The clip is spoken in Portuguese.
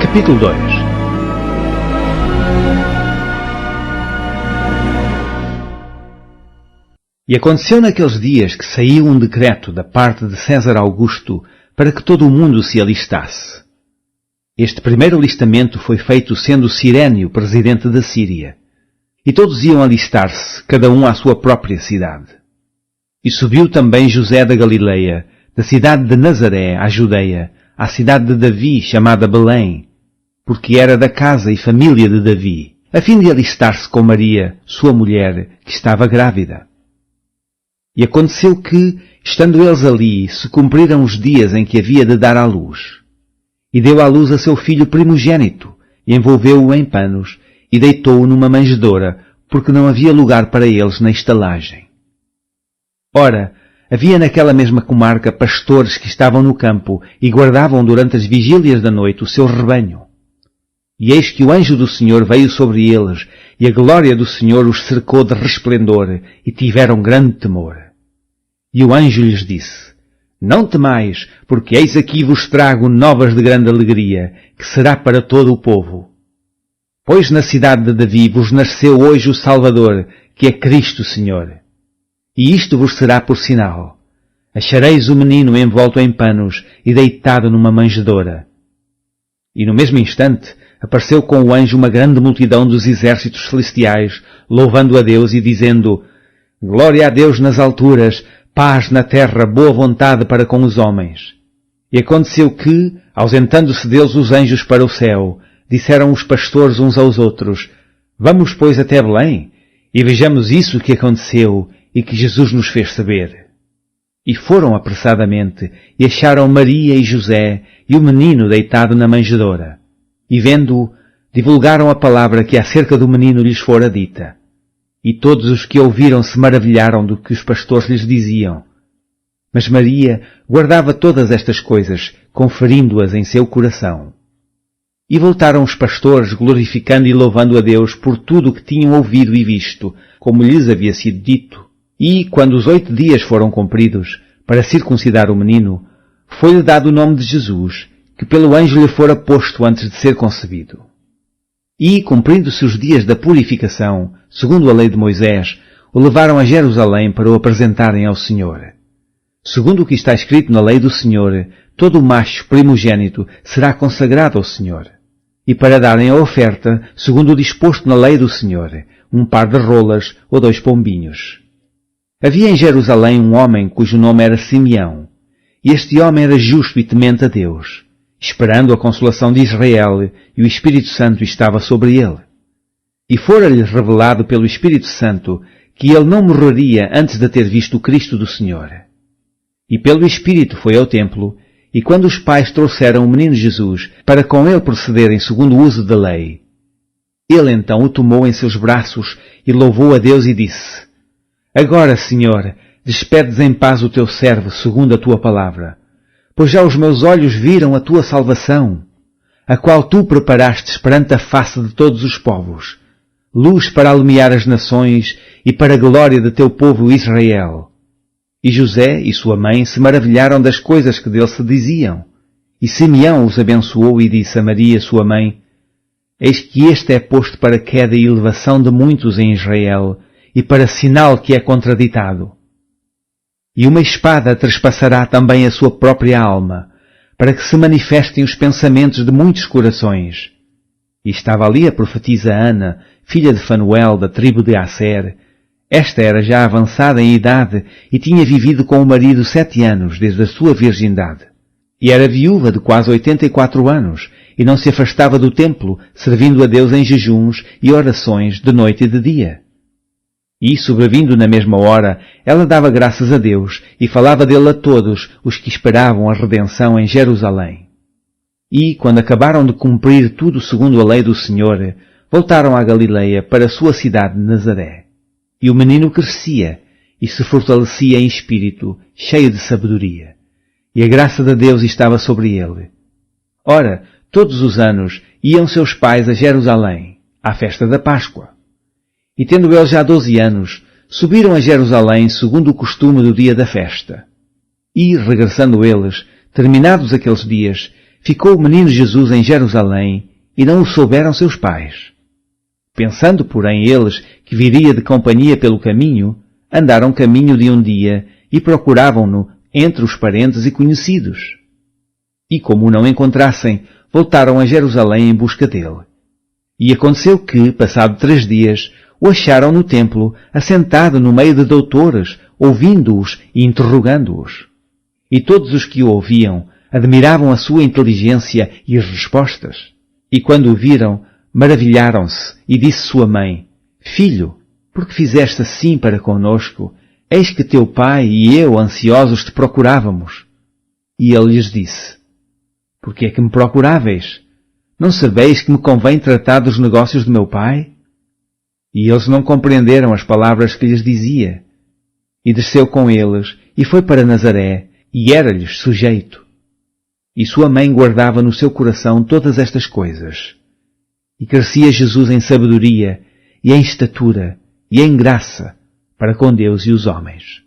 Capítulo 2. E aconteceu naqueles dias que saiu um decreto da parte de César Augusto para que todo o mundo se alistasse. Este primeiro alistamento foi feito sendo Cirénio presidente da Síria. E todos iam alistar-se, cada um à sua própria cidade. E subiu também José da Galileia, da cidade de Nazaré, à Judeia, à cidade de Davi, chamada Belém, porque era da casa e família de Davi, a fim de alistar-se com Maria, sua mulher, que estava grávida. E aconteceu que, estando eles ali, se cumpriram os dias em que havia de dar à luz. E deu à luz a seu filho primogênito, e envolveu-o em panos, e deitou-o numa manjedoura, porque não havia lugar para eles na estalagem. Ora, havia naquela mesma comarca pastores que estavam no campo e guardavam durante as vigílias da noite o seu rebanho. E eis que o anjo do Senhor veio sobre eles, e a glória do Senhor os cercou de resplendor, e tiveram grande temor. E o anjo lhes disse: Não temais, porque eis aqui vos trago novas de grande alegria, que será para todo o povo. Pois na cidade de Davi vos nasceu hoje o Salvador, que é Cristo Senhor. E isto vos será por sinal: achareis o menino envolto em panos e deitado numa manjedoura. E no mesmo instante apareceu com o anjo uma grande multidão dos exércitos celestiais, louvando a Deus e dizendo: Glória a Deus nas alturas, paz na terra, boa vontade para com os homens. E aconteceu que, ausentando-se deles os anjos para o céu, disseram os pastores uns aos outros: Vamos, pois, até Belém, e vejamos isso que aconteceu e que Jesus nos fez saber. E foram apressadamente, e acharam Maria e José e o menino deitado na manjedoura. E vendo-o, divulgaram a palavra que acerca do menino lhes fora dita. E todos os que ouviram se maravilharam do que os pastores lhes diziam. Mas Maria guardava todas estas coisas, conferindo-as em seu coração. E voltaram os pastores, glorificando e louvando a Deus por tudo o que tinham ouvido e visto, como lhes havia sido dito. E, quando os 8 dias foram cumpridos, para circuncidar o menino, foi-lhe dado o nome de Jesus, que pelo anjo lhe fora posto antes de ser concebido. E, cumprindo-se os dias da purificação, segundo a lei de Moisés, o levaram a Jerusalém para o apresentarem ao Senhor. Segundo o que está escrito na lei do Senhor, todo o macho primogênito será consagrado ao Senhor. E para darem a oferta, segundo o disposto na lei do Senhor, um par de rolas ou 2 pombinhos. Havia em Jerusalém um homem cujo nome era Simeão, e este homem era justo e temente a Deus, esperando a consolação de Israel, e o Espírito Santo estava sobre ele. E fora-lhe revelado pelo Espírito Santo que ele não morreria antes de ter visto o Cristo do Senhor. E pelo Espírito foi ao templo, e quando os pais trouxeram o menino Jesus para com ele procederem segundo o uso da lei, ele então o tomou em seus braços e louvou a Deus e disse: Agora, Senhor, despedes em paz o teu servo segundo a tua palavra, pois já os meus olhos viram a tua salvação, a qual tu preparastes perante a face de todos os povos, luz para alumiar as nações e para a glória de teu povo Israel. E José e sua mãe se maravilharam das coisas que dele se diziam. E Simeão os abençoou e disse a Maria, sua mãe: Eis que este é posto para queda e elevação de muitos em Israel, e para sinal que é contraditado. E uma espada trespassará também a sua própria alma, para que se manifestem os pensamentos de muitos corações. E estava ali a profetisa Ana, filha de Fanuel, da tribo de Asser. Esta era já avançada em idade e tinha vivido com o marido 7 anos desde a sua virgindade. E era viúva de quase 84 anos, e não se afastava do templo, servindo a Deus em jejuns e orações de noite e de dia. E, sobrevindo na mesma hora, ela dava graças a Deus e falava dele a todos os que esperavam a redenção em Jerusalém. E, quando acabaram de cumprir tudo segundo a lei do Senhor, voltaram à Galileia para a sua cidade de Nazaré. E o menino crescia e se fortalecia em espírito, cheio de sabedoria. E a graça de Deus estava sobre ele. Ora, todos os anos iam seus pais a Jerusalém, à festa da Páscoa. E tendo eles já 12 anos, subiram a Jerusalém segundo o costume do dia da festa. E, regressando eles, terminados aqueles dias, ficou o menino Jesus em Jerusalém e não o souberam seus pais. Pensando, porém, eles que viria de companhia pelo caminho, andaram caminho de um dia e procuravam-no entre os parentes e conhecidos. E como o não encontrassem, voltaram a Jerusalém em busca dele. E aconteceu que, passado 3 dias, o acharam no templo, assentado no meio de doutores, ouvindo-os e interrogando-os. E todos os que o ouviam admiravam a sua inteligência e as respostas. E quando o viram, maravilharam-se, e disse sua mãe: Filho, por que fizeste assim para conosco? Eis que teu pai e eu ansiosos te procurávamos. E ele lhes disse: Por que é que me procuráveis? Não sabeis que me convém tratar dos negócios do meu pai? E eles não compreenderam as palavras que lhes dizia. E desceu com eles, e foi para Nazaré, e era-lhes sujeito. E sua mãe guardava no seu coração todas estas coisas. E crescia Jesus em sabedoria, e em estatura, e em graça, para com Deus e os homens.